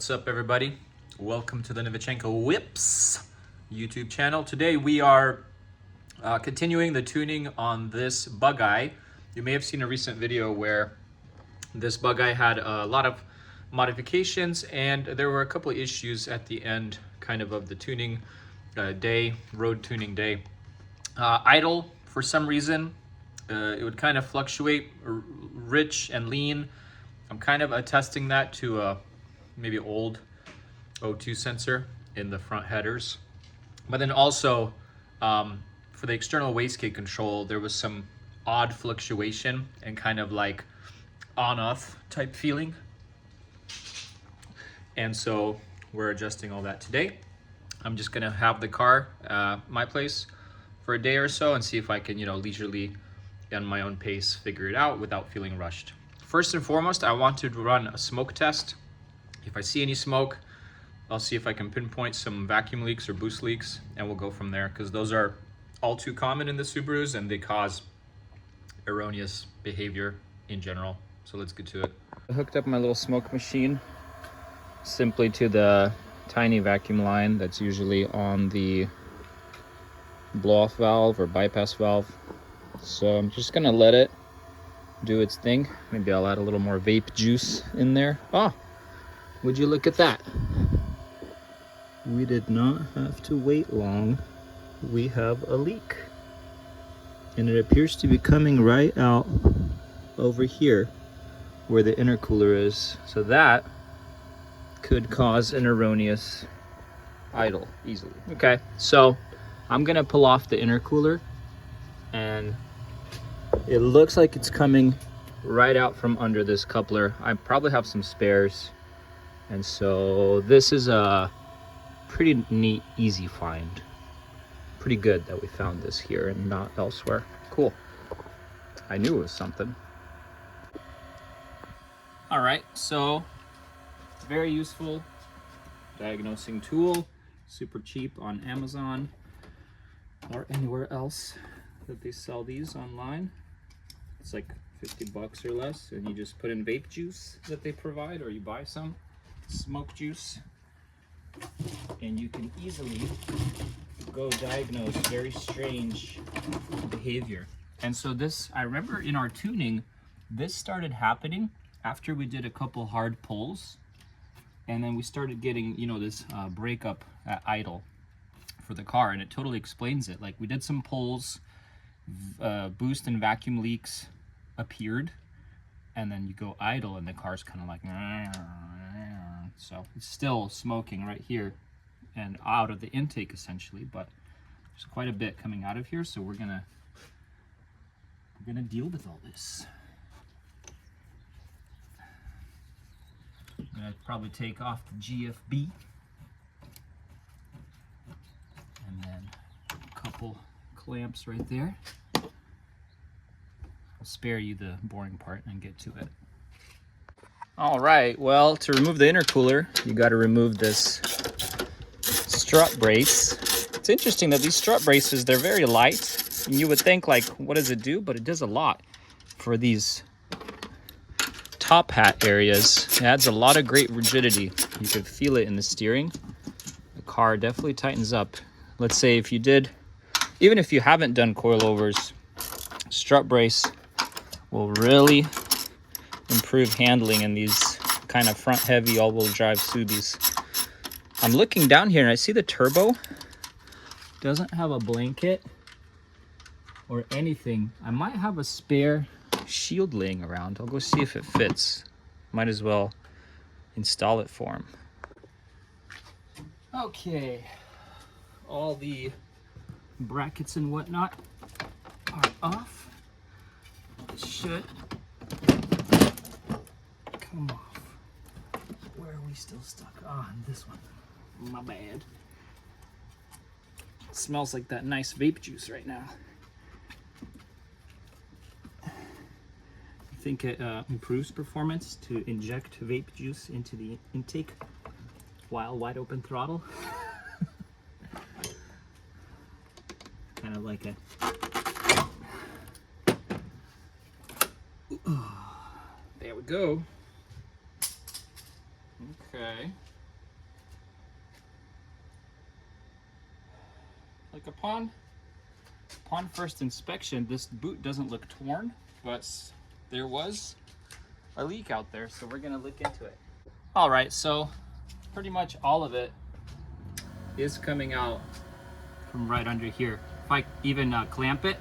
What's up, everybody? Welcome to the Novichenko Whips YouTube channel. Today we are continuing the tuning on this Bugeye. You may have seen a recent video where this Bugeye had a lot of modifications and there were a couple of issues at the end of the tuning day, road tuning day. Idle, for some reason, it would kind of fluctuate, rich and lean. I'm kind of attesting that to a maybe old O2 sensor in the front headers. But then also for the external wastegate control, there was some odd fluctuation and kind of like on-off type feeling. And so we're adjusting all that today. I'm just gonna have the car my place for a day or so and see if I can, leisurely on my own pace figure it out without feeling rushed. First and foremost, I want to run a smoke test. If I see any smoke, I'll see if I can pinpoint some vacuum leaks or boost leaks, and we'll go from there, because those are all too common in the Subarus and they cause erroneous behavior in general. So let's get to it. I hooked up my little smoke machine simply to the tiny vacuum line that's usually on the blow-off valve or bypass valve. So I'm just gonna let it do its thing. Maybe I'll add a little more vape juice in there. Oh, would you look at that? We did not have to wait long. We have a leak. And it appears to be coming right out over here where the intercooler is. So that could cause an erroneous idle easily. Okay, so I'm gonna pull off the intercooler, and it looks like it's coming right out from under this coupler. I probably have some spares. And so this is a pretty neat, easy find. Pretty good that we found this here and not elsewhere. Cool. I knew it was something. All right, so very useful diagnosing tool. Super cheap on Amazon or anywhere else that they sell these online. It's like 50 bucks or less, and you just put in vape juice that they provide, or you buy some smoke juice, and you can easily go diagnose very strange behavior. And so this, I remember in our tuning, this started happening after we did a couple hard pulls, and then we started getting, this breakup at idle for the car, and it totally explains it. Like, we did some pulls, boost and vacuum leaks appeared, and then you go idle and the car's kind of like, so it's still smoking right here and out of the intake essentially, but there's quite a bit coming out of here, so we're gonna deal with all this. I'm gonna probably take off the GFB and then a couple clamps right there. I'll spare you the boring part and get to it. All right, well, to remove the intercooler, you got to remove this strut brace. It's interesting that these strut braces, they're very light, and you would think, like, what does it do? But it does a lot for these top hat areas. It adds a lot of great rigidity. You could feel it in the steering. The car definitely tightens up. Let's say if you did, even if you haven't done coilovers, strut brace will really improve handling in these kind of front heavy all-wheel drive Subis. I'm looking down here and I see the turbo doesn't have a blanket or anything. I might have a spare shield laying around. I'll go see if it fits. Might as well install it for him. Okay, all the brackets and whatnot are off. It should come off. Where are we still stuck? On this one. My bad. It smells like that nice vape juice right now. I think it improves performance to inject vape juice into the intake while wide open throttle. Kind of like a there we go. Okay. like upon first inspection, this boot doesn't look torn, but there was a leak out there, so we're gonna look into it. All right, so pretty much all of it is coming out from right under here. If I even clamp it,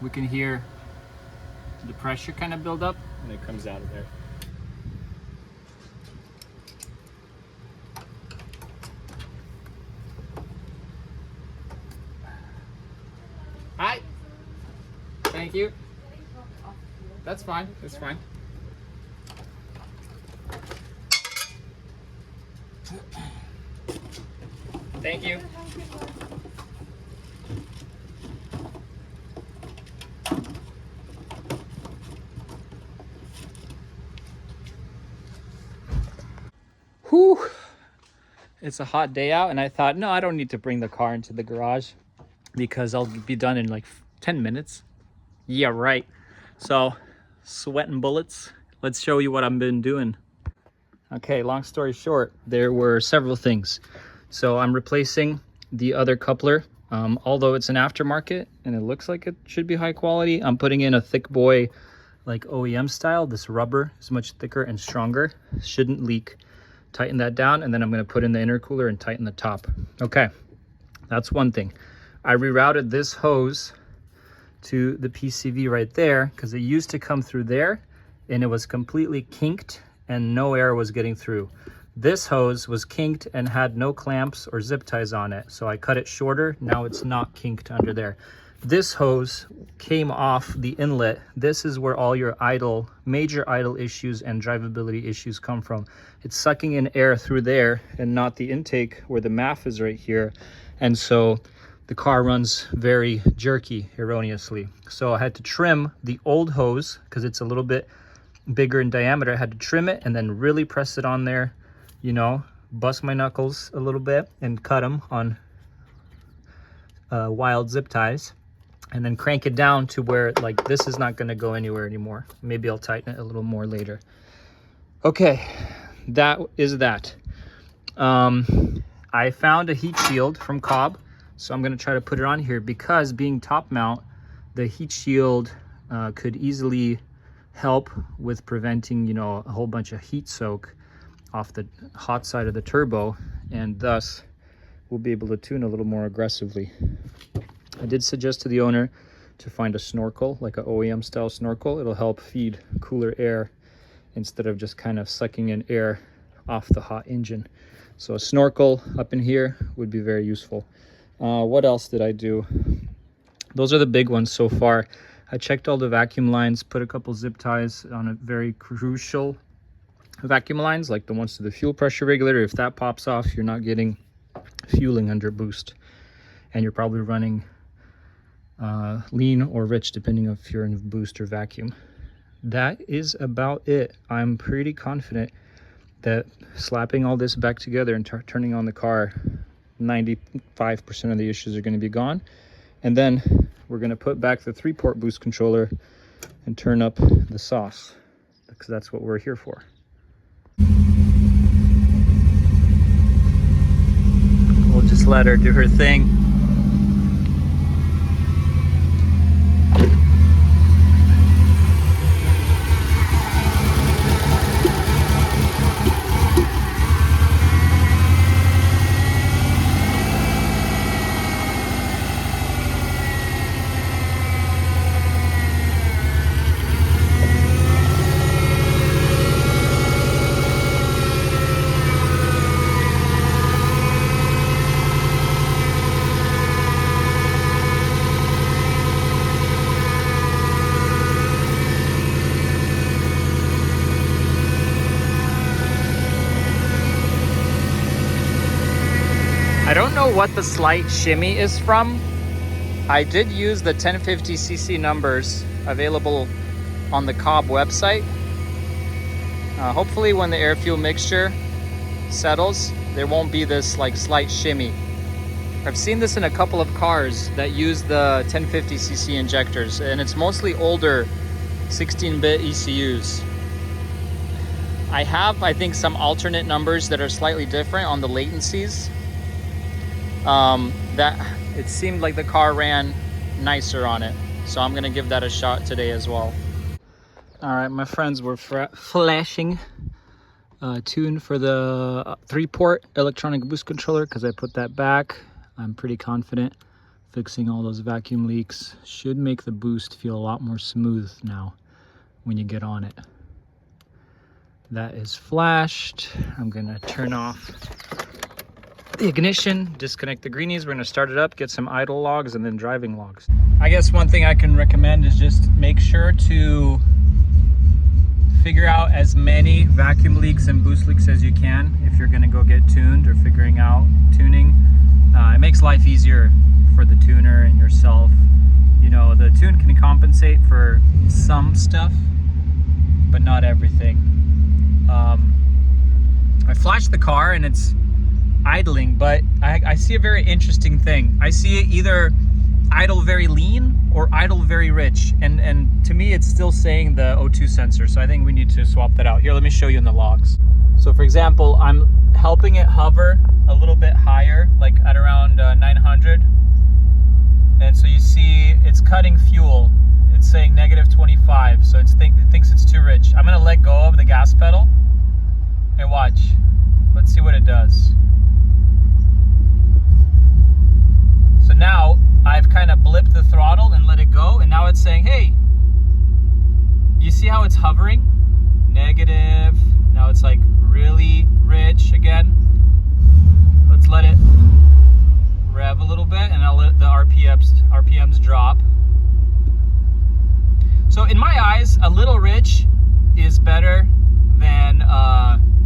we can hear the pressure kind of build up and it comes out of there. Hi. Thank you. That's fine. That's fine. Thank you. Whew. It's a hot day out, and I thought, no, I don't need to bring the car into the garage because I'll be done in like 10 minutes. Yeah, right. So, sweating bullets. Let's show you what I've been doing. Okay, long story short, there were several things. So I'm replacing the other coupler. Although it's an aftermarket and it looks like it should be high quality, I'm putting in a thick boy, like OEM style. This rubber is much thicker and stronger. Shouldn't leak. Tighten that down, and then I'm going to put in the intercooler and tighten the top. Okay, that's one thing. I rerouted this hose to the PCV right there because it used to come through there and it was completely kinked and no air was getting through. This hose was kinked and had no clamps or zip ties on it, so I cut it shorter. Now it's not kinked under there. This hose came off the inlet. This is where all your major idle issues and drivability issues come from. It's sucking in air through there and not the intake where the MAF is right here. And so the car runs very jerky erroneously. So I had to trim the old hose because it's a little bit bigger in diameter. I had to trim it and then really press it on there, you know, bust my knuckles a little bit and cut them on wild zip ties, and then crank it down to where like this is not going to go anywhere anymore. Maybe I'll tighten it a little more later. Okay, that is that. I found a heat shield from Cobb, so I'm going to try to put it on here because being top mount, the heat shield could easily help with preventing, you know, a whole bunch of heat soak off the hot side of the turbo, and thus we'll be able to tune a little more aggressively. I did suggest to the owner to find a snorkel, like an OEM style snorkel. It'll help feed cooler air instead of just kind of sucking in air off the hot engine. So a snorkel up in here would be very useful. What else did I do? Those are the big ones so far. I checked all the vacuum lines, put a couple zip ties on a very crucial vacuum lines, like the ones to the fuel pressure regulator. If that pops off, you're not getting fueling under boost, and you're probably running lean or rich, depending if you're in boost or vacuum. That is about it. I'm pretty confident that slapping all this back together and turning on the car, 95% of the issues are going to be gone. And then we're going to put back the 3-port boost controller and turn up the sauce, because that's what we're here for. We'll just let her do her thing. I don't know what the slight shimmy is from. I did use the 1050cc numbers available on the Cobb website. Hopefully when the air fuel mixture settles, there won't be this like slight shimmy. I've seen this in a couple of cars that use the 1050cc injectors, and it's mostly older 16-bit ECUs. I have, I think, some alternate numbers that are slightly different on the latencies. that it seemed like the car ran nicer on it. So I'm gonna give that a shot today as well. All right, my friends, we're flashing tune for the 3-port electronic boost controller because I put that back. I'm pretty confident fixing all those vacuum leaks should make the boost feel a lot more smooth now when you get on it. That is flashed. I'm gonna turn off the ignition, disconnect the greenies. We're gonna start it up, get some idle logs and then driving logs. I guess one thing I can recommend is just make sure to figure out as many vacuum leaks and boost leaks as you can if you're gonna go get tuned or figuring out tuning. It makes life easier for the tuner and yourself. You know, the tune can compensate for some stuff, but not everything. I flashed the car and it's idling, but I see a very interesting thing. I see it either idle very lean or idle very rich, and to me it's still saying the O2 sensor, so I think we need to swap that out. Here, let me show you in the logs. So for example, I'm helping it hover a little bit higher, like at around 900, and so you see it's cutting fuel. It's saying -25, so it thinks it's too rich. I'm gonna let go of the gas pedal and watch. Let's see what it does. So now I've kind of blipped the throttle and let it go, and now it's saying, hey, you see how it's hovering? Negative. Now it's like really rich again. Let's let it rev a little bit and I'll let the RPMs drop. So in my eyes, a little rich is better than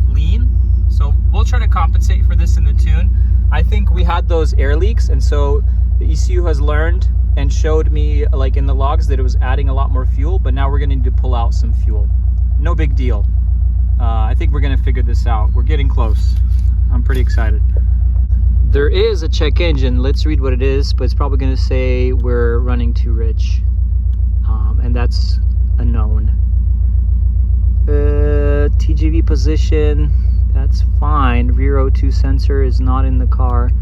lean. So we'll try to compensate for this in the tune. I think we had those air leaks, and so the ECU has learned and showed me, like in the logs, that it was adding a lot more fuel, but now we're gonna need to pull out some fuel. No big deal. I think we're gonna figure this out. We're getting close. I'm pretty excited. There is a check engine. Let's read what it is, but it's probably gonna say we're running too rich. And that's a known. TGV position, that's fine. Rear O2 sensor is not in the car.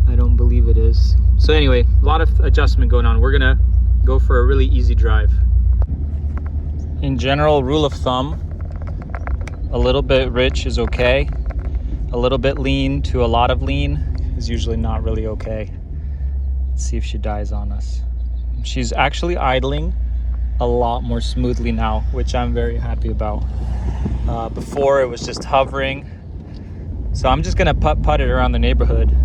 I don't believe it is. So anyway, a lot of adjustment going on. We're gonna go for a really easy drive. In general, rule of thumb, a little bit rich is okay. A little bit lean to a lot of lean is usually not really okay. Let's see if she dies on us. She's actually idling a lot more smoothly now, which I'm very happy about. Before it was just hovering. So I'm just gonna putt it around the neighborhood.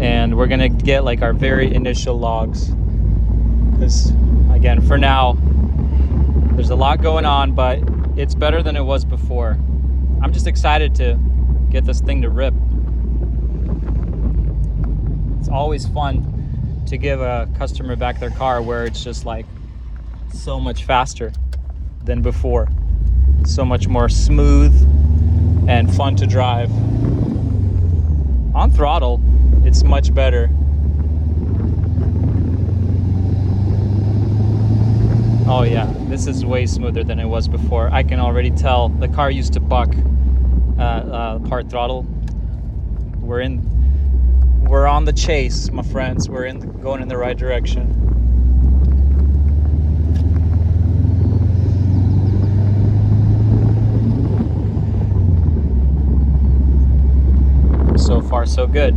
And we're gonna get like our very initial logs. Because again, for now, there's a lot going on, but it's better than it was before. I'm just excited to get this thing to rip. It's always fun to give a customer back their car where it's just like so much faster than before. So much more smooth and fun to drive. On throttle, it's much better. Oh yeah, this is way smoother than it was before. I can already tell the car used to buck part throttle. We're on the chase, my friends. We're going in the right direction. So far, so good.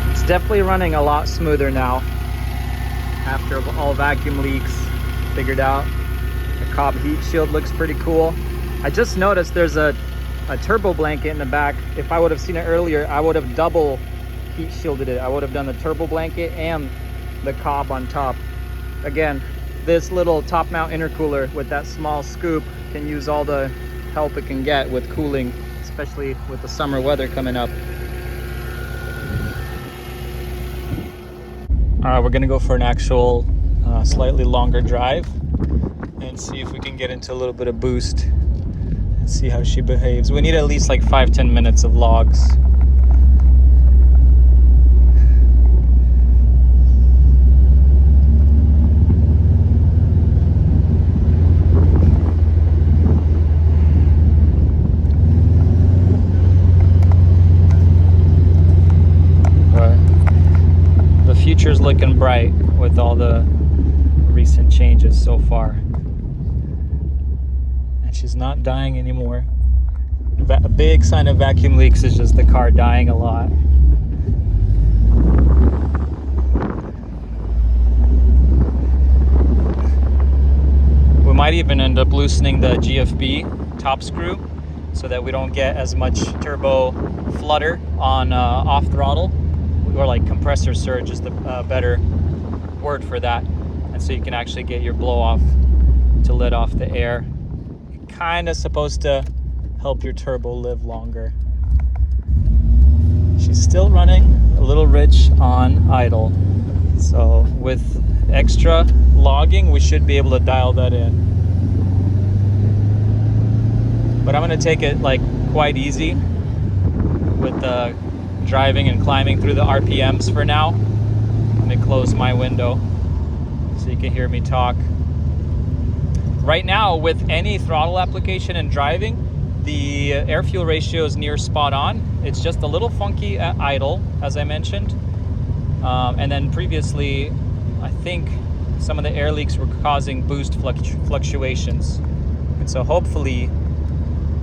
It's definitely running a lot smoother now after all vacuum leaks figured out. The Cobb heat shield looks pretty cool. I just noticed there's a turbo blanket in the back. If I would have seen it earlier, I would have double heat shielded it. I would have done the turbo blanket and the Cobb on top. Again, this little top mount intercooler with that small scoop can use all the help it can get with cooling, especially with the summer weather coming up. All right, we're gonna go for an actual slightly longer drive and see if we can get into a little bit of boost and see how she behaves. We need at least like 5-10 minutes of logs. bright with all the recent changes so far. And she's not dying anymore. A big sign of vacuum leaks is just the car dying a lot. We might even end up loosening the GFB top screw so that we don't get as much turbo flutter on off throttle, or like compressor surge is the better word for that. And so you can actually get your blow off to let off the air. Kind of supposed to help your turbo live longer. She's still running a little rich on idle. So with extra logging, we should be able to dial that in. But I'm gonna take it like quite easy with the driving and climbing through the RPMs for now. Let me close my window so you can hear me talk. Right now, with any throttle application and driving, the air-fuel ratio is near spot on. It's just a little funky at idle, as I mentioned. And then previously, I think some of the air leaks were causing boost fluctuations. And so hopefully,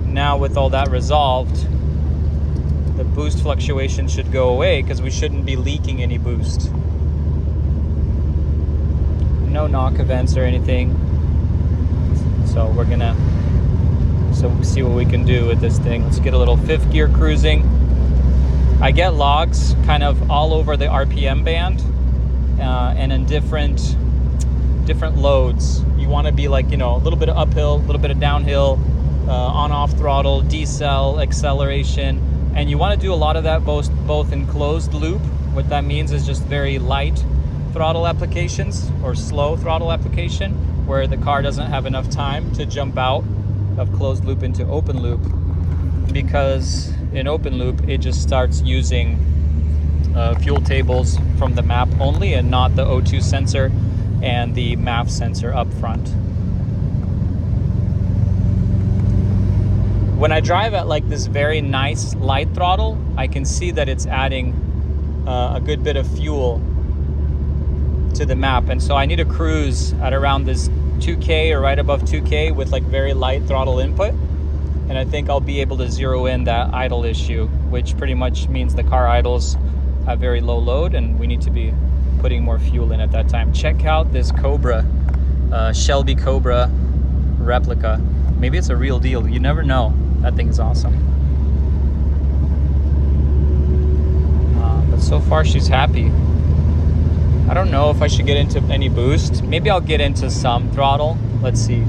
now with all that resolved, the boost fluctuation should go away because we shouldn't be leaking any boost. No knock events or anything. So we're gonna see what we can do with this thing. Let's get a little fifth gear cruising. I get logs kind of all over the RPM band and in different loads. You want to be like, you know, a little bit of uphill, a little bit of downhill, on-off throttle, decel, acceleration, and you want to do a lot of that both in closed loop. What that means is just very light throttle applications or slow throttle application where the car doesn't have enough time to jump out of closed loop into open loop, because in open loop it just starts using fuel tables from the map only and not the O2 sensor and the MAF sensor up front. When I drive at like this very nice light throttle, I can see that it's adding a good bit of fuel to the map, and so I need to cruise at around this 2K or right above 2K with like very light throttle input, and I think I'll be able to zero in that idle issue, which pretty much means the car idles at very low load and we need to be putting more fuel in at that time. Check out this Cobra, Shelby Cobra replica. Maybe it's a real deal, you never know. That thing is awesome. But so far she's happy. I don't know if I should get into any boost. Maybe I'll get into some throttle. Let's see.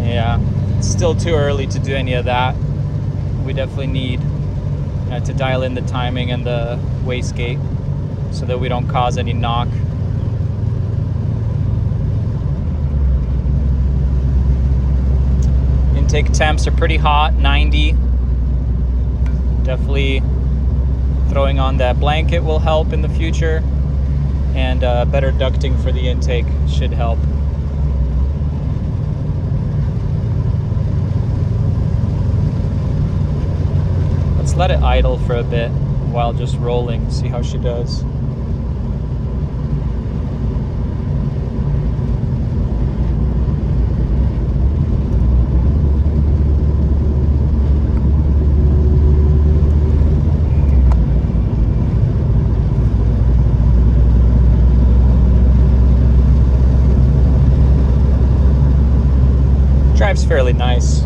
Yeah, it's still too early to do any of that. We definitely need to dial in the timing and the wastegate so that we don't cause any knock. Intake temps are pretty hot, 90. Definitely throwing on that blanket will help in the future, and better ducting for the intake should help. Let's let it idle for a bit while just rolling, see how she does. Drives fairly nice.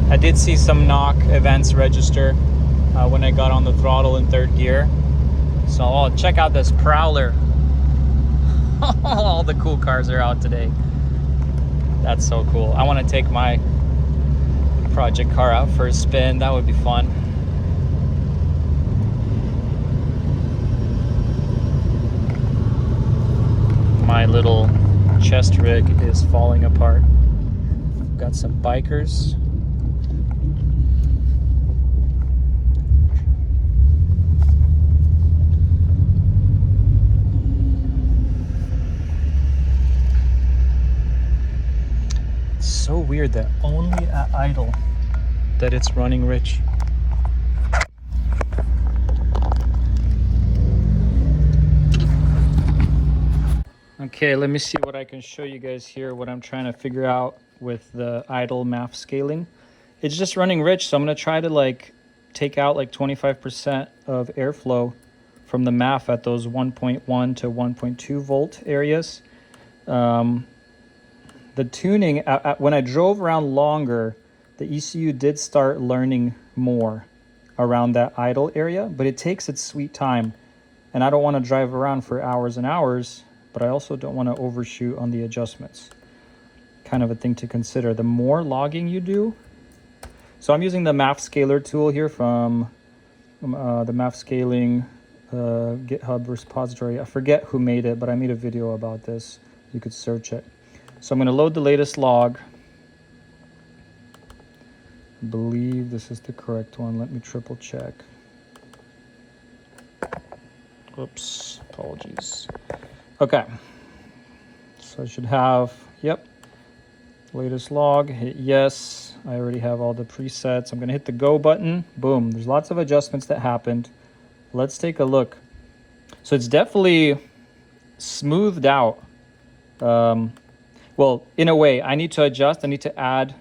I did see some knock events register when I got on the throttle in third gear. So oh, check out this Prowler. All the cool cars are out today. That's so cool. I want to take my project car out for a spin. That would be fun. My little chest rig is falling apart. Got some bikers. It's so weird that only at idle that it's running rich. Okay, let me see what I can show you guys here, what I'm trying to figure out with the idle MAF scaling. It's just running rich, so I'm going to try to like take out like 25% of airflow from the MAF at those 1.1 to 1.2 volt areas. The tuning, when I drove around longer, the ECU did start learning more around that idle area, but it takes its sweet time. And I don't want to drive around for hours and hours, but I also don't want to overshoot on the adjustments. Kind of a thing to consider. The more logging you do, so I'm using the MAF scaler tool here from the MAF scaling GitHub repository. I forget who made it, but I made a video about this. You could search it. So I'm going to load the latest log. I believe this is the correct one. Let me triple check. Oops, apologies. Okay, so I should have, yep, latest log, hit yes. I already have all the presets. I'm gonna hit the go button. Boom, there's lots of adjustments that happened. Let's take a look. So it's definitely smoothed out. Well, in a way, I need to adjust. I need to add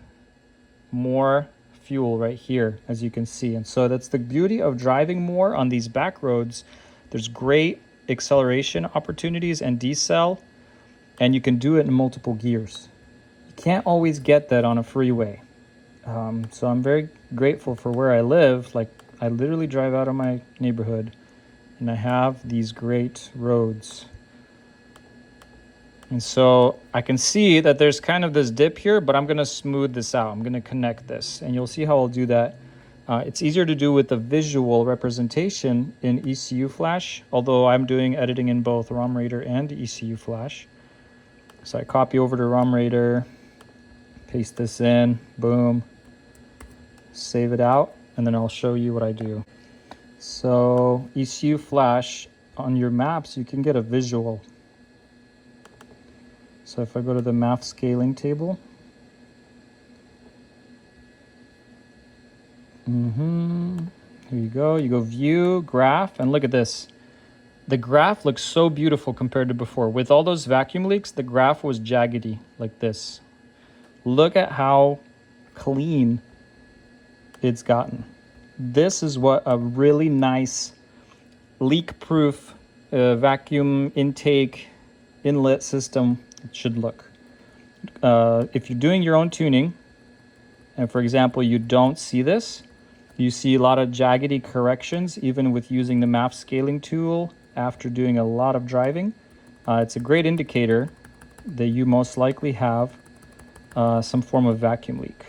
more fuel right here, as you can see. And so that's the beauty of driving more on these back roads. There's great acceleration opportunities and decel, and you can do it in multiple gears. You can't always get that on a freeway. So I'm very grateful for where I live. Like, I literally drive out of my neighborhood and I have these great roads. And so I can see that there's kind of this dip here, but I'm gonna smooth this out. I'm gonna connect this, and you'll see how I'll do that. It's easier to do with the visual representation in ECU Flash, although I'm doing editing in both ROM Raider and ECU Flash. So I copy over to ROM Raider, paste this in, boom, save it out, and then I'll show you what I do. So ECU Flash, on your maps, you can get a visual. So if I go to the MAF scaling table, here you go view, graph, and look at this. The graph looks so beautiful compared to before. With all those vacuum leaks, the graph was jaggedy like this. Look at how clean it's gotten. This is what a really nice leak-proof vacuum intake inlet system should look. If you're doing your own tuning, and for example, you don't see this, you see a lot of jaggedy corrections, even with using the MAF scaling tool after doing a lot of driving. It's a great indicator that you most likely have some form of vacuum leak.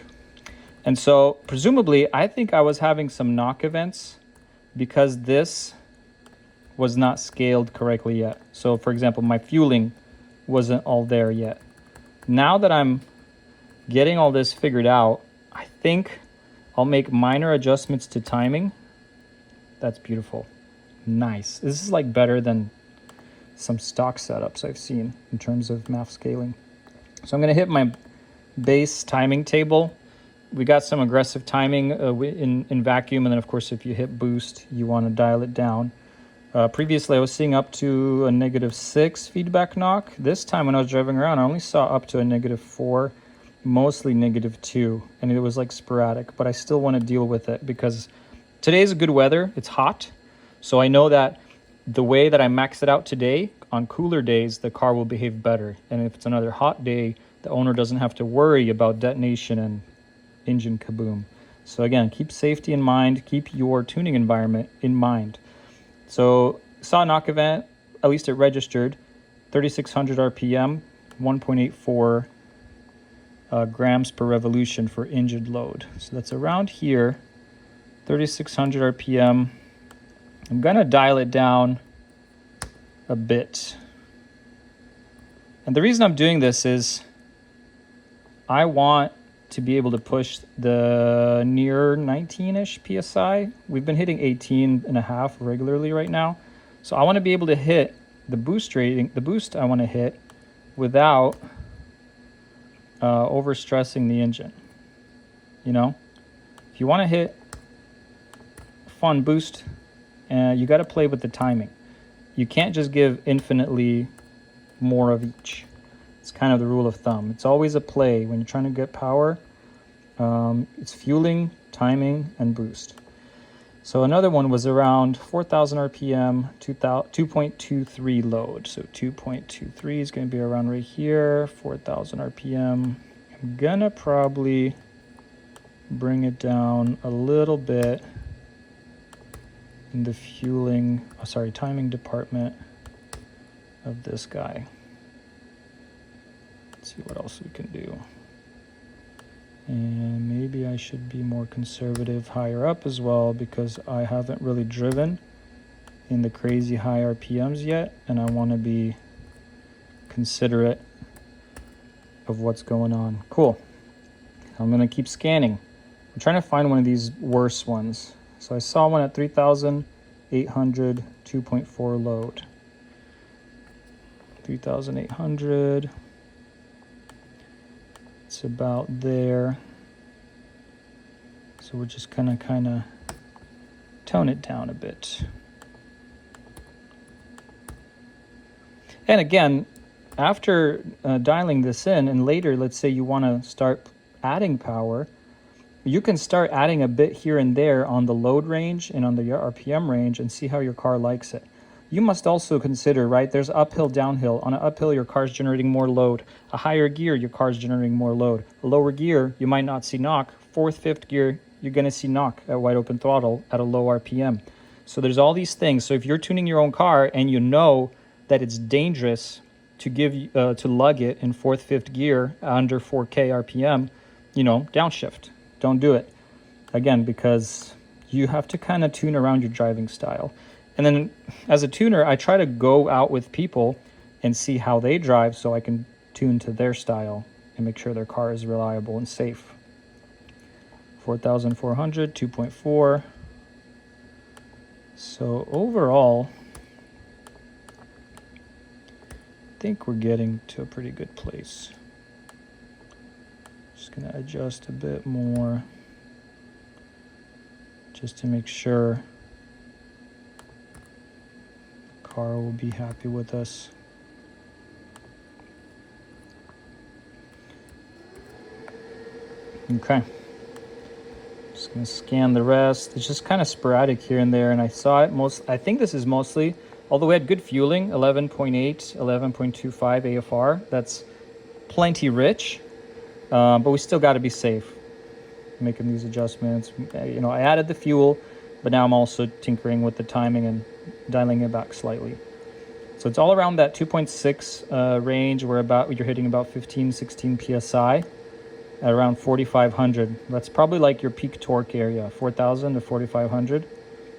And so presumably, I think I was having some knock events because this was not scaled correctly yet. So for example, my fueling wasn't all there yet. Now that I'm getting all this figured out, I think I'll make minor adjustments to timing. That's beautiful. Nice. This is like better than some stock setups I've seen in terms of MAF scaling. So I'm going to hit my base timing table. We got some aggressive timing in vacuum, and then of course if you hit boost, you want to dial it down. Previously I was seeing up to a -6 feedback knock. This time when I was driving around, I only saw up to a -4, mostly -2, and it was like sporadic, but I still want to deal with it because today's good weather. It's hot, so I know that the way that I max it out today, on cooler days, the car will behave better. And if it's another hot day, the owner doesn't have to worry about detonation and engine kaboom. So again, keep safety in mind, keep your tuning environment in mind. So saw a knock event, at least it registered, 3,600 RPM, 1.84 grams per revolution for engine load. So that's around here, 3,600 RPM. I'm gonna dial it down a bit. And the reason I'm doing this is I want to be able to push the near 19-ish PSI. We've been hitting 18.5 regularly right now. So I want to be able to hit the boost rating, the boost I want to hit without overstressing the engine. You know, if you want to hit fun boost, you got to play with the timing. You can't just give infinitely more of each. It's kind of the rule of thumb. It's always a play when you're trying to get power. It's fueling, timing, and boost. So another one was around 4,000 RPM, 2.23 load. So 2.23 is going to be around right here, 4,000 RPM. I'm gonna probably bring it down a little bit in the timing department of this guy. Let's see what else we can do. And maybe I should be more conservative higher up as well, because I haven't really driven in the crazy high RPMs yet, and I want to be considerate of what's going on. Cool. I'm going to keep scanning. I'm trying to find one of these worse ones. So I saw one at 3,800, 2.4 load. 3,800. It's about there. So we're just gonna kind of tone it down a bit. And again, after dialing this in, and later, let's say you want to start adding power, you can start adding a bit here and there on the load range and on the RPM range and see how your car likes it. You must also consider, right, there's uphill, downhill. On an uphill, your car's generating more load. A higher gear, your car's generating more load. A lower gear, you might not see knock. Fourth, fifth gear, you're going to see knock at wide open throttle at a low RPM. So there's all these things. So if you're tuning your own car and you know that it's dangerous to to lug it in fourth, fifth gear under 4K RPM, downshift. Don't do it. Again, because you have to kind of tune around your driving style. And then as a tuner, I try to go out with people and see how they drive so I can tune to their style and make sure their car is reliable and safe. 4,400, 2.4. So overall, I think we're getting to a pretty good place. Just gonna adjust a bit more just to make sure the car will be happy with us. Okay. Just gonna scan the rest. It's just kind of sporadic here and there, and I saw it I think this is mostly, although we had good fueling, 11.8, 11.25 AFR. That's plenty rich, but we still got to be safe making these adjustments. I added the fuel, but now I'm also tinkering with the timing and dialing it back slightly. So it's all around that 2.6 range, where you're hitting about 15, 16 PSI at around 4,500. That's probably like your peak torque area, 4,000 to 4,500. You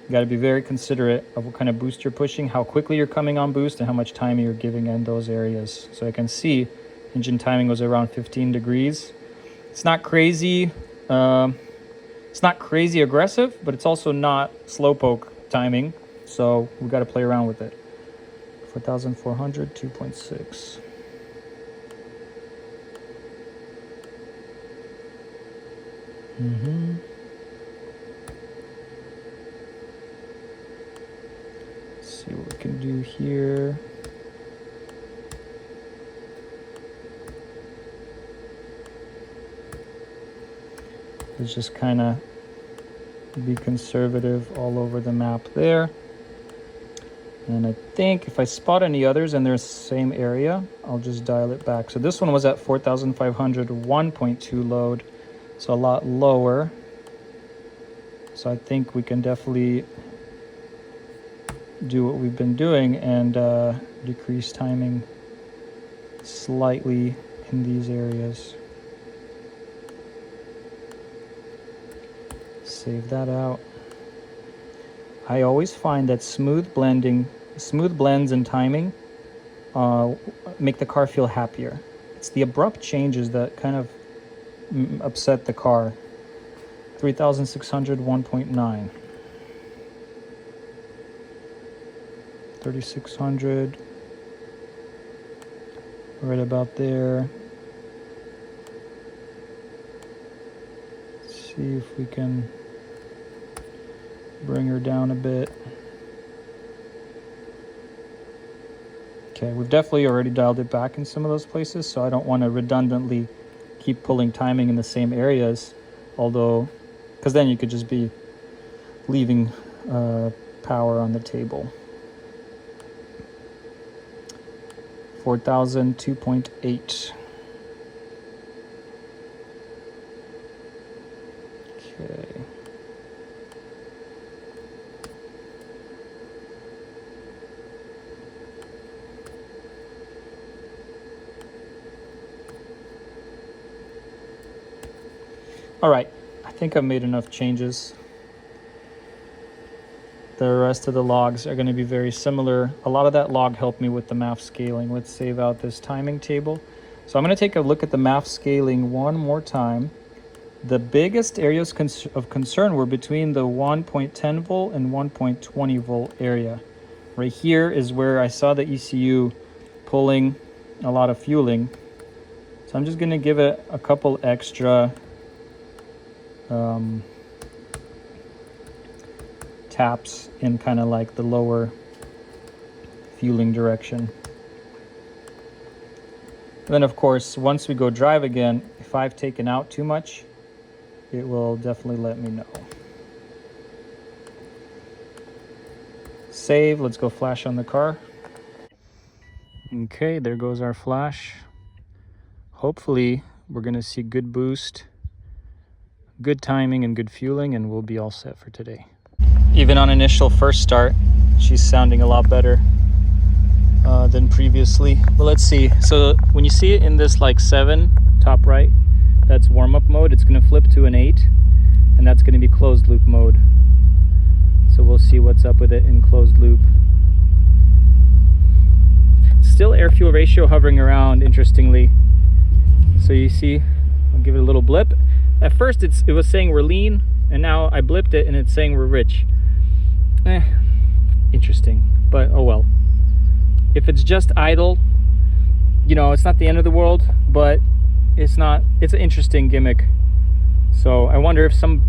got to be very considerate of what kind of boost you're pushing, how quickly you're coming on boost, and how much time you're giving in those areas. So I can see engine timing was around 15 degrees. It's not crazy. It's not crazy aggressive, but it's also not slowpoke timing. So we got to play around with it. 4,400, 2.6. Let's see what we can do here. Let's just kind of be conservative all over the map there. And I think if I spot any others and they're the same area, I'll just dial it back. So this one was at 4,500, 1.2 load, so a lot lower. So I think we can definitely do what we've been doing and decrease timing slightly in these areas. Save that out. I always find that smooth blends and timing make the car feel happier. It's the abrupt changes that kind of upset the car. 3,600, 1.9. 3,600, right about there. Let's see if we can bring her down a bit. Okay, we've definitely already dialed it back in some of those places, so I don't want to redundantly keep pulling timing in the same areas, although, because then you could just be leaving power on the table. 4,000, 2.8. Okay. All right, I think I've made enough changes. The rest of the logs are going to be very similar. A lot of that log helped me with the MAF scaling. Let's save out this timing table. So I'm going to take a look at the MAF scaling one more time. The biggest areas of concern were between the 1.10 volt and 1.20 volt area. Right here is where I saw the ECU pulling a lot of fueling. So I'm just going to give it a couple extra taps in kind of like the lower fueling direction. And then of course, once we go drive again, if I've taken out too much, it will definitely let me know. Save, let's go flash on the car. Okay, there goes our flash. Hopefully we're gonna see good boost, good timing and good fueling, and we'll be all set for today. Even on initial first start, she's sounding a lot better than previously. But let's see. So when you see it in this like 7 top right, that's warm-up mode. It's going to flip to an 8, and that's going to be closed loop mode. So we'll see what's up with it in closed loop. Still air fuel ratio hovering around, interestingly. So you see, I'll give it a little blip. At first it was saying we're lean, and now I blipped it and it's saying we're rich. Interesting, but oh well. If it's just idle, you know, it's not the end of the world, but it's an interesting gimmick. So I wonder if some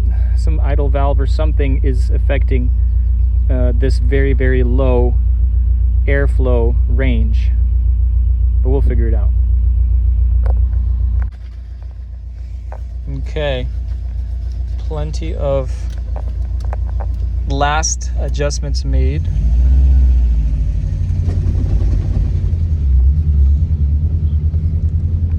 idle valve or something is affecting this very, very low airflow range, but we'll figure it out. Okay, plenty of last adjustments made.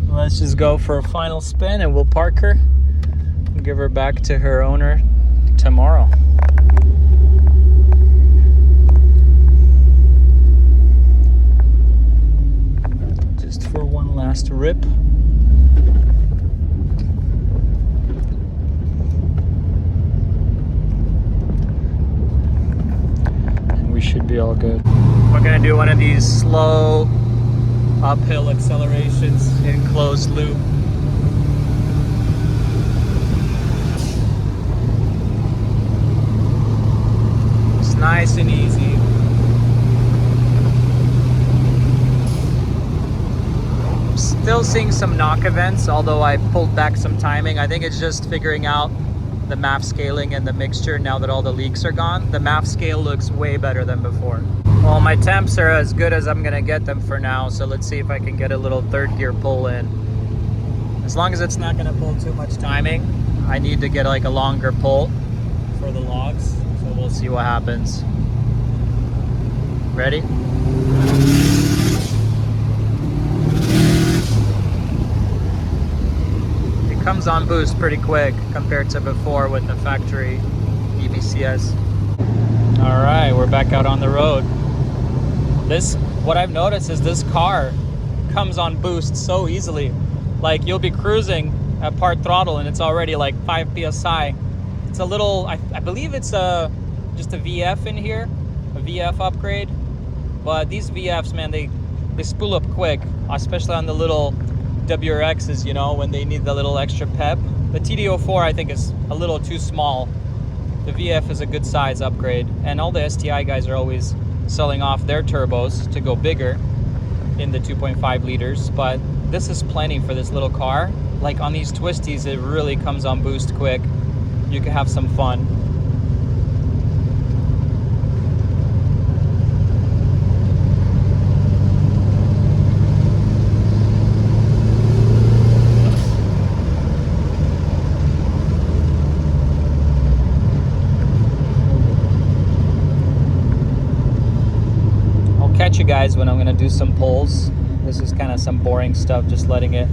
Let's just go for a final spin and we'll park her and give her back to her owner tomorrow. Just for one last rip. And we should be all good. We're gonna do one of these slow uphill accelerations in closed loop. It's nice and easy. Still seeing some knock events, although I pulled back some timing. I think it's just figuring out the MAF scaling and the mixture now that all the leaks are gone. The MAF scale looks way better than before. Well, my temps are as good as I'm gonna get them for now, so let's see if I can get a little third gear pull in. As long as it's not gonna pull too much timing, I need to get like a longer pull for the logs, so we'll see what happens. Ready? It comes on boost pretty quick compared to before with the factory EBCS. All right, we're back out on the road. What I've noticed is this car comes on boost so easily. Like you'll be cruising at part throttle and it's already like 5 PSI. It's a little, I believe it's just a VF in here, a VF upgrade. But these VFs, man, they spool up quick, especially on the little WRXs, you know, when they need the little extra pep. The TD04 I think is a little too small. The VF is a good size upgrade, and all the STI guys are always selling off their turbos to go bigger in the 2.5 liters, but this is plenty for this little car. Like on these twisties, it really comes on boost quick. You can have some fun. you guys when I'm gonna do some pulls. This is kind of some boring stuff, just letting it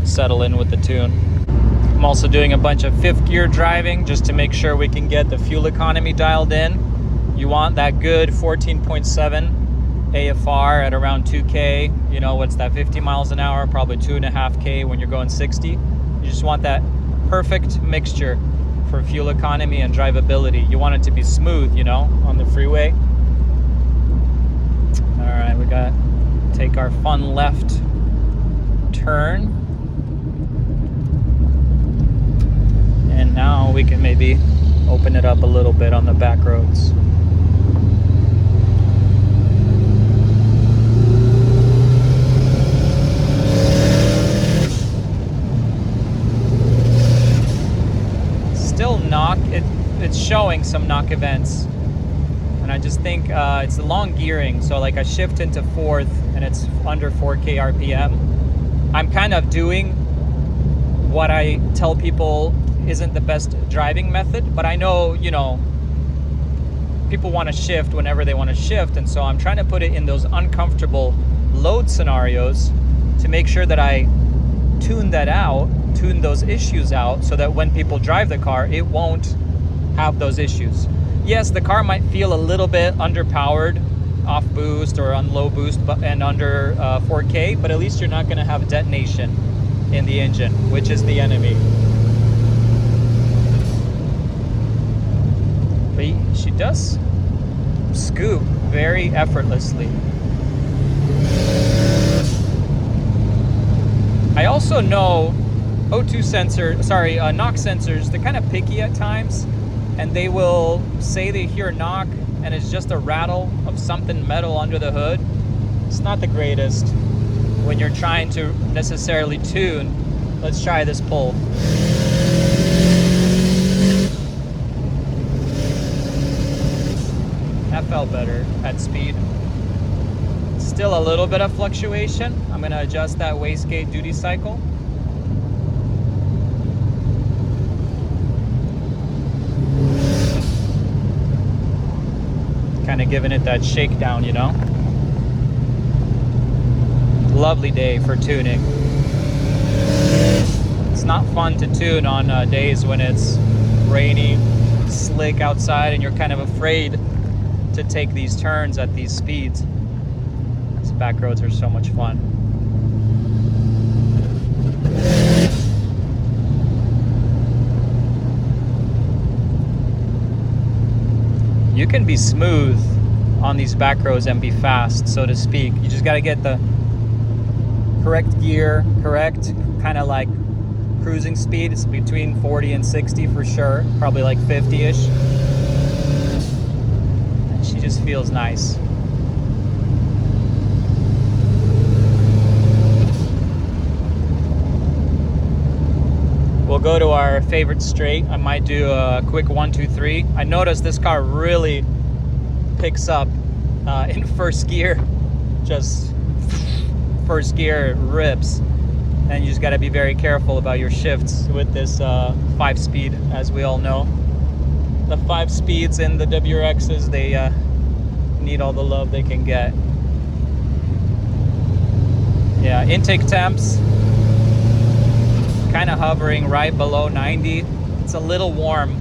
settle in with the tune. I'm also doing a bunch of 5th gear driving just to make sure we can get the fuel economy dialed in. You want that good 14.7 AFR at around 2K. You know, what's that, 50 miles an hour, probably 2.5K when you're going 60. You just want that perfect mixture for fuel economy and drivability. You want it to be smooth, you know, on the freeway. All right, we got to take our fun left turn. And now we can maybe open it up a little bit on the back roads. Still knock, it's showing some knock events. And I just think it's the long gearing. So like I shift into 4th and it's under 4K RPM. I'm kind of doing what I tell people isn't the best driving method, but I know, you know, people want to shift whenever they want to shift, and so I'm trying to put it in those uncomfortable load scenarios to make sure that I tune those issues out, so that when people drive the car, it won't have those issues. Yes, the car might feel a little bit underpowered off boost or on low boost and under 4K, but at least you're not going to have detonation in the engine, which is the enemy. But she does scoop very effortlessly. I also know knock sensors, they're kind of picky at times, and they will say they hear knock and it's just a rattle of something metal under the hood. It's not the greatest when you're trying to necessarily tune. Let's try this pull. That felt better at speed. Still a little bit of fluctuation. I'm gonna adjust that wastegate duty cycle. Kind of giving it that shakedown, you know? Lovely day for tuning. It's not fun to tune on days when it's rainy, slick outside, and you're kind of afraid to take these turns at these speeds. These back roads are so much fun. You can be smooth on these back roads and be fast, so to speak. You just got to get the correct gear, correct kind of like cruising speed. It's between 40 and 60 for sure, probably like 50-ish. And she just feels nice. We'll go to our favorite straight. I might do a quick 1, 2, 3. I noticed this car really picks up in first gear. Just first gear rips. And you just got to be very careful about your shifts with this 5-speed, as we all know. The 5 speeds in the WRXs, they need all the love they can get. Yeah, intake temps kind of hovering right below 90. It's a little warm.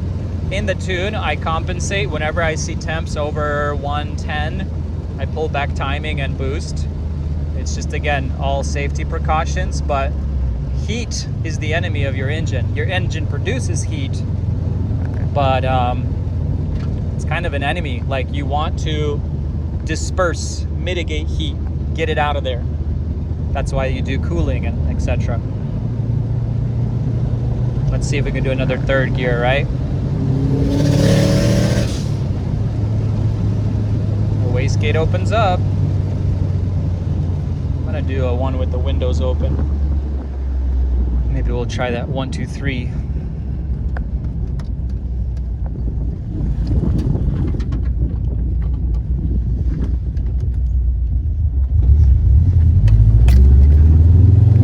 In the tune, I compensate whenever I see temps over 110. I pull back timing and boost. It's just, again, all safety precautions, but heat is the enemy of your engine. Your engine produces heat, but it's kind of an enemy. Like, you want to disperse, mitigate heat, get it out of there. That's why you do cooling and etc. Let's see if we can do another 3rd gear, right? The wastegate opens up. I'm gonna do a one with the windows open. Maybe we'll try that 1, 2, 3.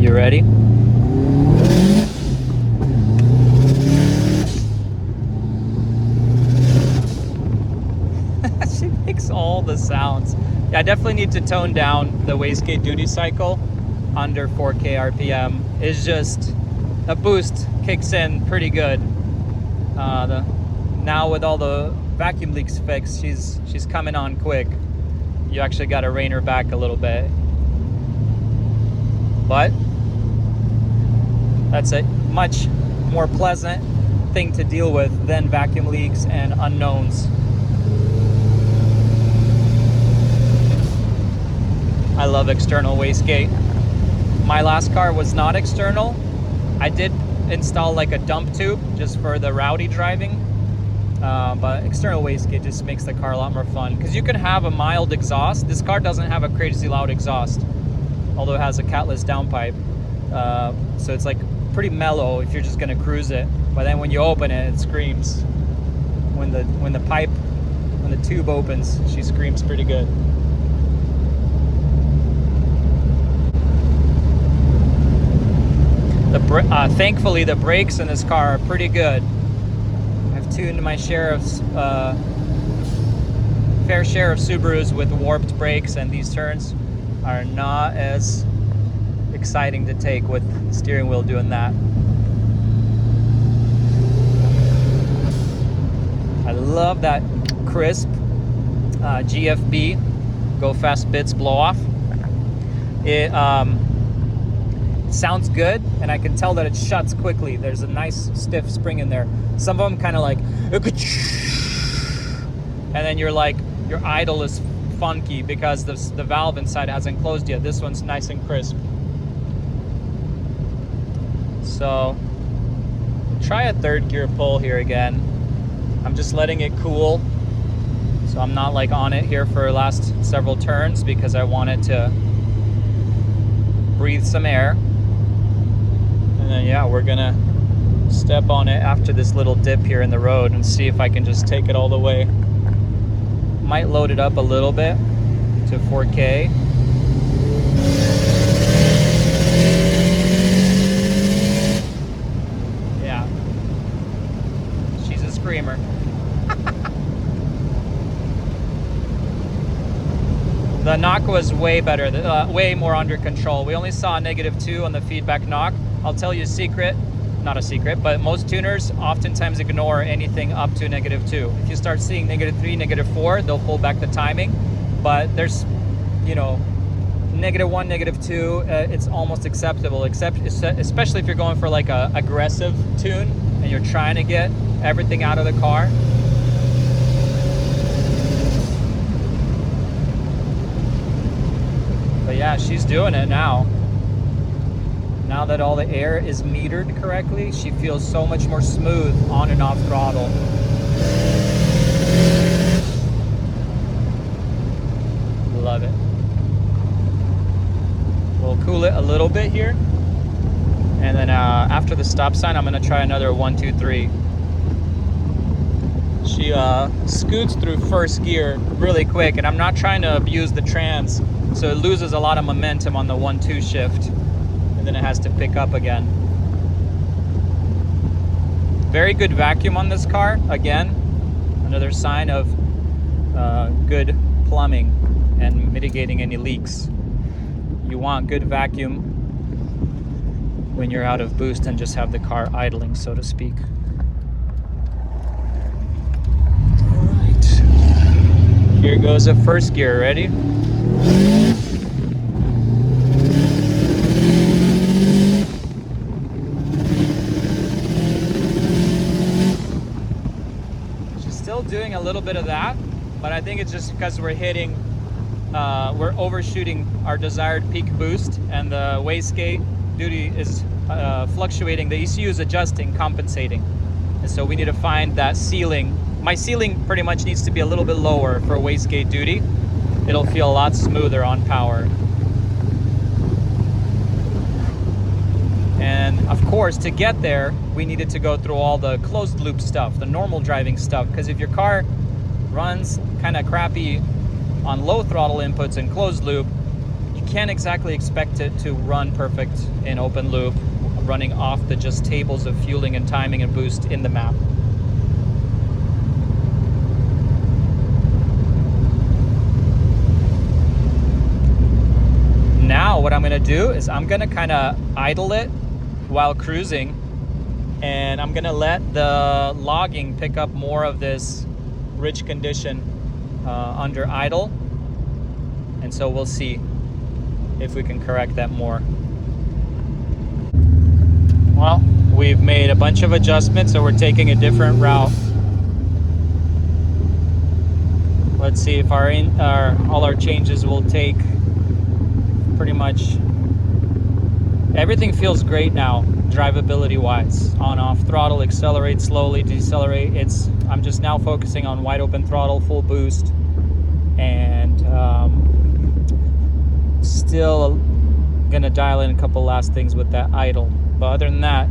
You ready? She makes all the sounds. Yeah, I definitely need to tone down the wastegate duty cycle under 4K RPM. It's just, the boost kicks in pretty good. Now with all the vacuum leaks fixed, she's coming on quick. You actually got to rein her back a little bit. But that's a much more pleasant thing to deal with than vacuum leaks and unknowns. I love external wastegate. My last car was not external. I did install like a dump tube just for the rowdy driving, but external wastegate just makes the car a lot more fun because you can have a mild exhaust. This car doesn't have a crazy loud exhaust, although it has a catless downpipe, so it's like pretty mellow if you're just gonna cruise it. But then when you open it, it screams. When the tube opens, she screams pretty good. Thankfully, the brakes in this car are pretty good. I've tuned my fair share of Subarus with warped brakes, and these turns are not as exciting to take with the steering wheel doing that. I love that crisp GFB, go fast bits blow off. It sounds good, and I can tell that it shuts quickly. There's a nice stiff spring in there. Some of them kind of like, and then you're like, your idle is funky because the valve inside hasn't closed yet. This one's nice and crisp. So try a third gear pull here again. I'm just letting it cool, so I'm not like on it here for the last several turns because I want it to breathe some air. And then yeah, we're gonna step on it after this little dip here in the road and see if I can just take it all the way. Might load it up a little bit to 4K. Yeah, she's a screamer. The knock was way better, way more under control. We only saw -2 on the feedback knock. I'll tell you a secret, not a secret, but most tuners oftentimes ignore anything up to -2. If you start seeing -3, -4, they'll pull back the timing. But there's, you know, -1, -2, it's almost acceptable, especially if you're going for like a aggressive tune and you're trying to get everything out of the car. But yeah, she's doing it now. Now that all the air is metered correctly, she feels so much more smooth on and off throttle. Love it. We'll cool it a little bit here. And then after the stop sign, I'm gonna try another 1, 2, 3. She scoots through first gear really quick, and I'm not trying to abuse the trans, so it loses a lot of momentum on the 1-2 shift, and then it has to pick up again. Very good vacuum on this car. Again, another sign of good plumbing and mitigating any leaks. You want good vacuum when you're out of boost and just have the car idling, so to speak. All right, here goes a first gear. Ready? Doing a little bit of that, but I think it's just because we're overshooting our desired peak boost, and the wastegate duty is fluctuating. The ECU is adjusting, compensating, and so we need to find that ceiling. My ceiling pretty much needs to be a little bit lower for wastegate duty. It'll feel a lot smoother on power. And of course, to get there, we needed to go through all the closed loop stuff, the normal driving stuff, because if your car runs kind of crappy on low throttle inputs and closed loop, you can't exactly expect it to run perfect in open loop, running off the just tables of fueling and timing and boost in the map. now what I'm gonna do is I'm gonna kind of idle it while cruising, and I'm gonna let the logging pick up more of this rich condition under idle, and so we'll see if we can correct that more. Well, we've made a bunch of adjustments, so we're taking a different route. Let's see if all our changes will take pretty much. Everything feels great now, drivability wise. On off throttle, accelerate slowly, decelerate. I'm just now focusing on wide open throttle, full boost, and still gonna dial in a couple last things with that idle. But other than that,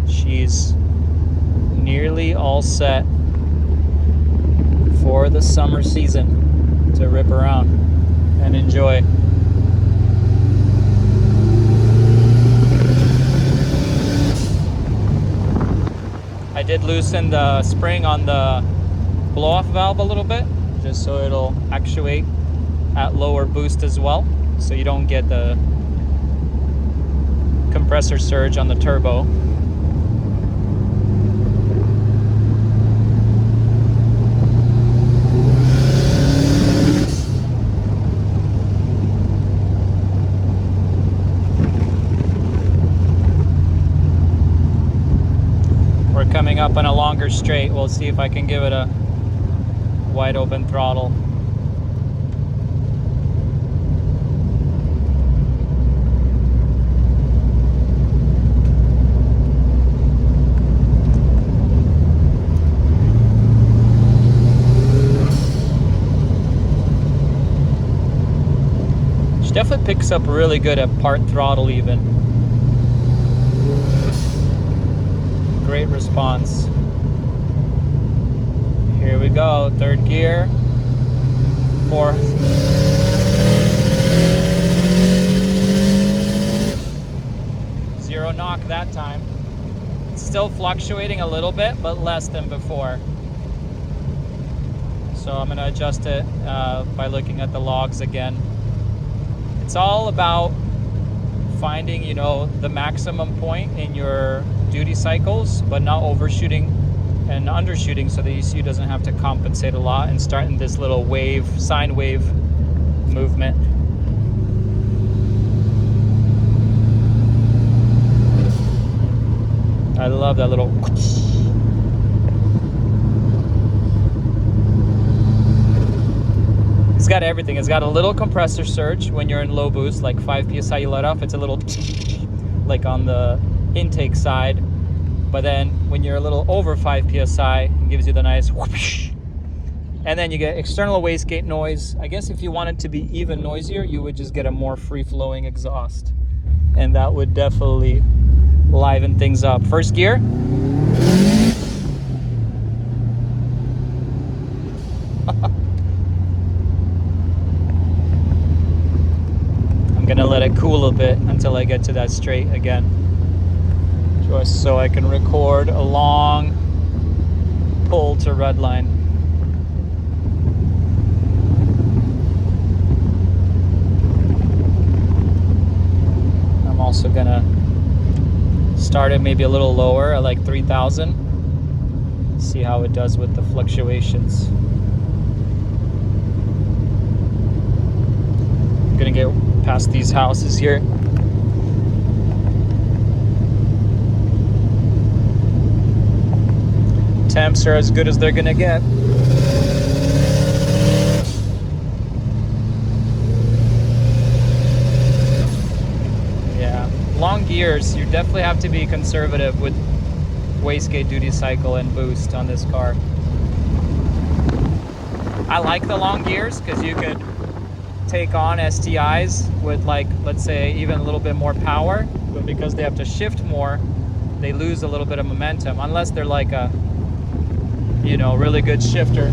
she's nearly all set for the summer season to rip around and enjoy. I did loosen the spring on the blow-off valve a little bit, just so it'll actuate at lower boost as well, so you don't get the compressor surge on the turbo. We're coming up on a longer straight. We'll see if I can give it a wide open throttle. She definitely picks up really good at part throttle even. Great response. Here we go, third gear, fourth. Zero knock that time. It's still fluctuating a little bit, but less than before. So I'm gonna adjust it by looking at the logs again. It's all about finding, the maximum point in your duty cycles, but not overshooting and undershooting, so the ECU doesn't have to compensate a lot, and starting this little sine wave movement. I love that little. It's got everything. It's got a little compressor surge when you're in low boost, like 5 psi you let off. It's a little like on the intake side, but then when you're a little over 5 psi, it gives you the nice whoosh. And then you get external wastegate noise. I guess if you wanted to be even noisier, you would just get a more free-flowing exhaust, and that would definitely liven things up. First gear. I'm gonna let it cool a bit until I get to that straight again, just so I can record a long pull to redline. I'm also gonna start it maybe a little lower at like 3,000. See how it does with the fluctuations. I'm gonna get past these houses here. Temps are as good as they're gonna get. Yeah, long gears, you definitely have to be conservative with wastegate duty cycle and boost on this car. I like the long gears because you could take on STIs with, like, let's say even a little bit more power, but because they have to shift more, they lose a little bit of momentum, unless they're like a really good shifter.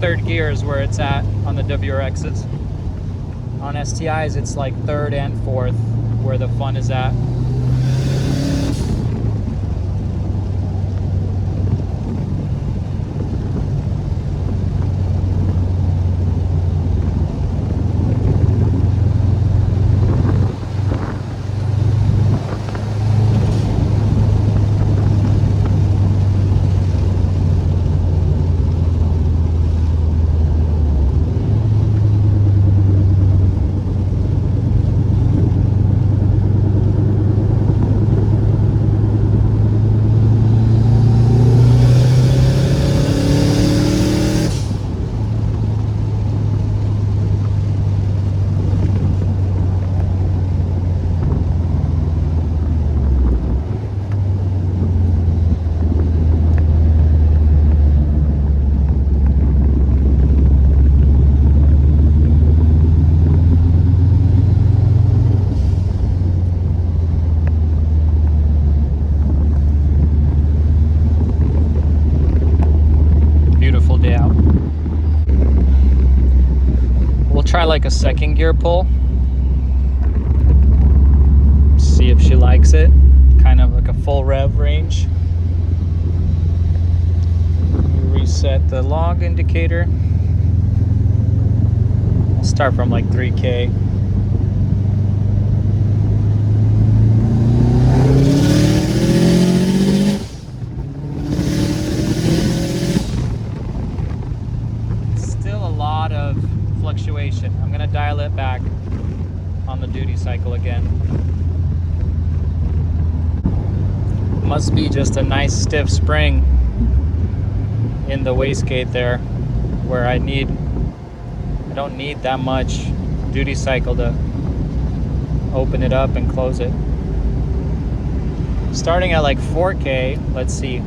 Third gear is where it's at on the WRXs. On STIs it's like third and fourth where the fun is at. like a second gear pull. See if she likes it. Kind of like a full rev range. Reset the log indicator. I'll start from like 3K. Still a lot of fluctuation. I'm gonna dial it back on the duty cycle again. Must be just a nice stiff spring in the wastegate there, where I don't need that much duty cycle to open it up and close it. Starting at like 4K, let's see.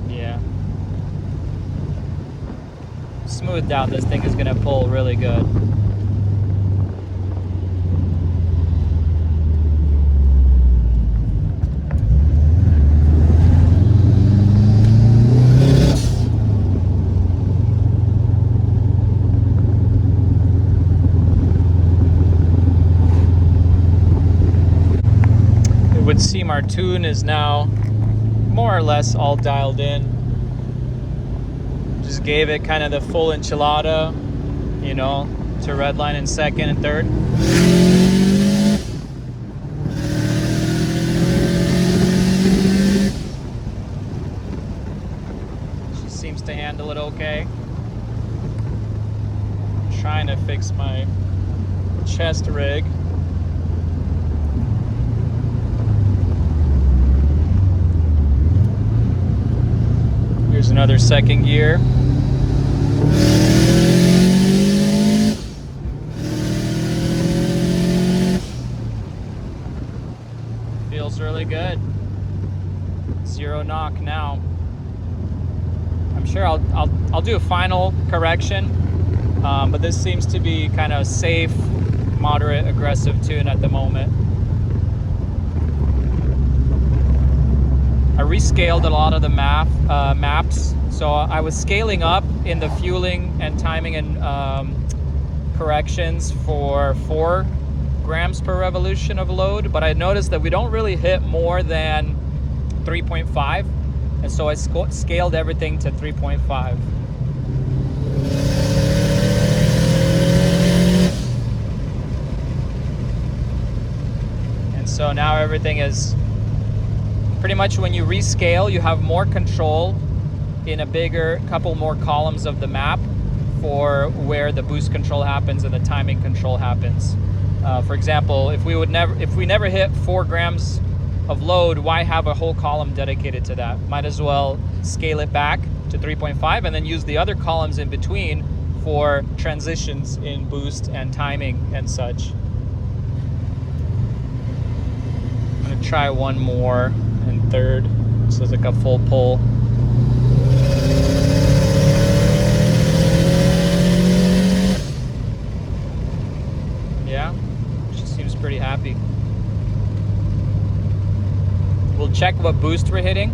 Yeah. Smoothed out, this thing is gonna pull really good. Would seem our tune is now more or less all dialed in. Just gave it kind of the full enchilada, you know, to redline in second and third. She seems to handle it okay. I'm trying to fix my chest rig. Here's another second gear. Feels really good. 0 knock now. I'm sure I'll do a final correction, but this seems to be kind of safe, moderate, aggressive tune at the moment. I rescaled a lot of the maps, so I was scaling up in the fueling and timing and corrections for 4 grams per revolution of load, but I noticed that we don't really hit more than 3.5, and so I scaled everything to 3.5. And so now everything is pretty much, when you rescale, you have more control in a bigger couple more columns of the map for where the boost control happens and the timing control happens. For example, if we never hit 4 grams of load, why have a whole column dedicated to that? Might as well scale it back to 3.5 and then use the other columns in between for transitions in boost and timing and such. I'm gonna try one more in third, so it's like a full pull. Yeah, she seems pretty happy. We'll check what boost we're hitting.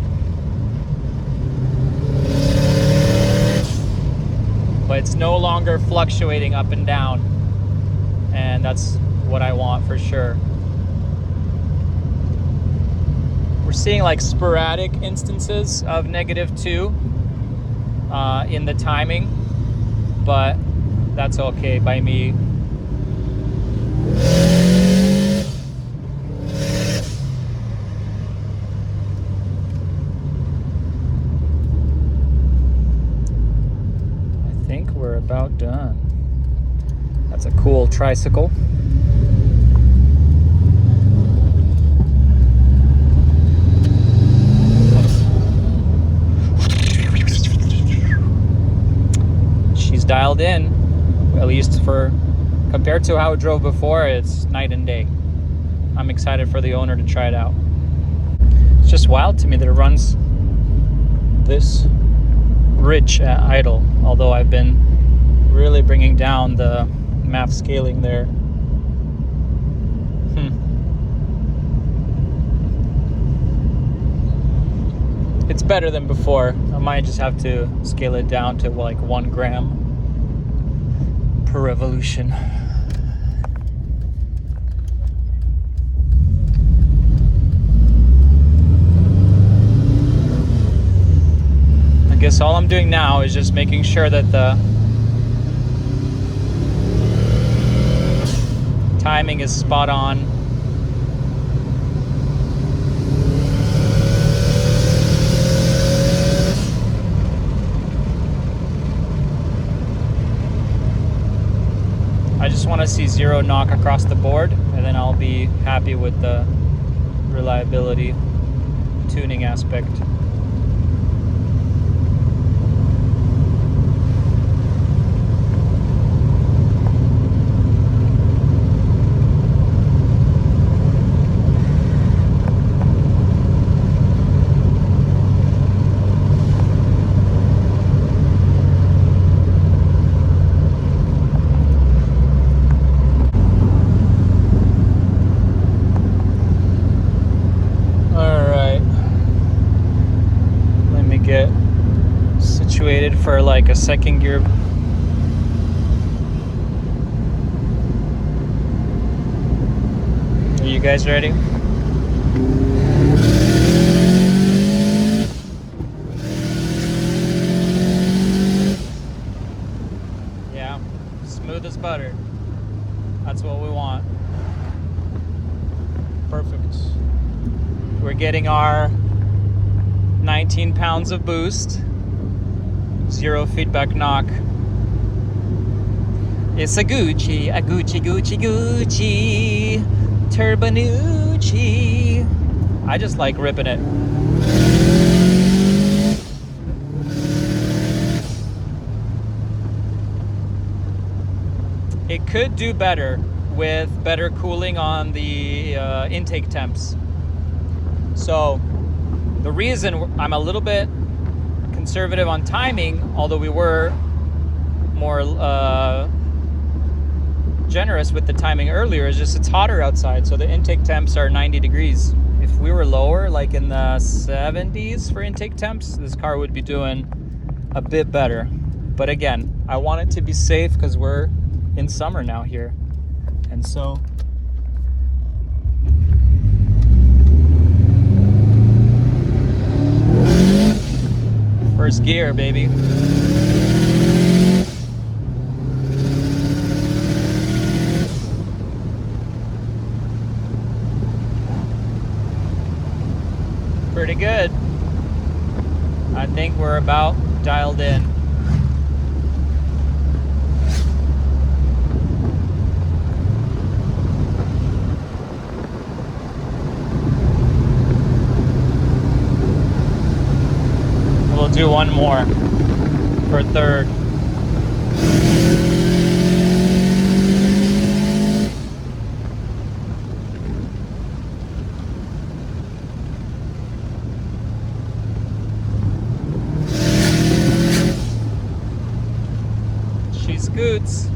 But it's no longer fluctuating up and down, and that's what I want for sure. We're seeing like sporadic instances of -2 in the timing, but that's okay by me. I think we're about done. That's a cool tricycle. Dialed in, at least for compared to how it drove before. It's night and day. I'm excited for the owner to try it out. It's just wild to me that it runs this rich at idle, although I've been really bringing down the MAF scaling there. It's better than before. I might just have to scale it down to like 1 gram per revolution. I guess all I'm doing now is just making sure that the timing is spot on. I just want to see 0 knock across the board, and then I'll be happy with the reliability tuning aspect. For like a second gear. Are you guys ready? Yeah, smooth as butter. That's what we want. Perfect. We're getting our 19 pounds of boost. 0 feedback knock. It's a Gucci, Turbanucci. I just like ripping it. It could do better with better cooling on the intake temps. So the reason I'm a little bit conservative on timing, although we were more generous with the timing earlier, is just it's hotter outside, so the intake temps are 90 degrees. If we were lower, like in the 70s for intake temps, this car would be doing a bit better. But again, I want it to be safe because we're in summer now here, and so first gear, baby. Pretty good. I think we're about dialed in. We'll do one more for third. She scoots.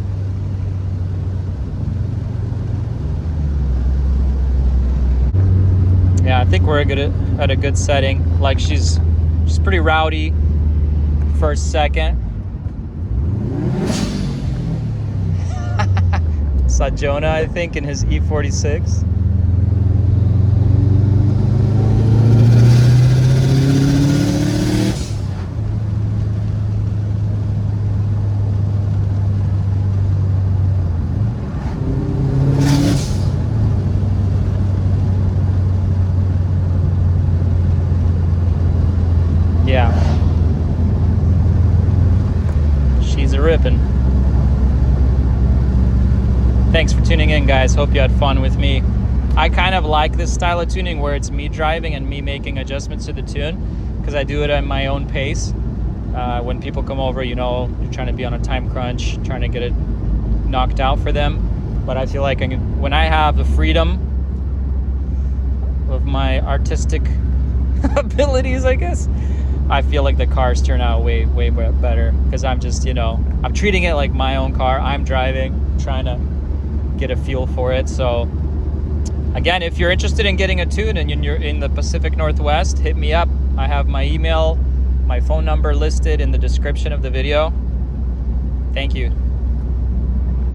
Yeah, I think we're at a good setting. Like she's pretty rowdy first, second. Saw Jonah, I think, in his E46. Yeah. She's a rippin'. Thanks for tuning in, guys. Hope you had fun with me. I kind of like this style of tuning where it's me driving and me making adjustments to the tune, because I do it at my own pace. When people come over, you know, you're trying to be on a time crunch, trying to get it knocked out for them. But I feel like when I have the freedom of my artistic abilities, I guess, I feel like the cars turn out way better, because I'm just, you know, I'm treating it like my own car. I'm driving, trying to get a feel for it. So again, if you're interested in getting a tune and you're in the Pacific Northwest, hit me up. I have my email, my phone number listed in the description of the video. Thank you.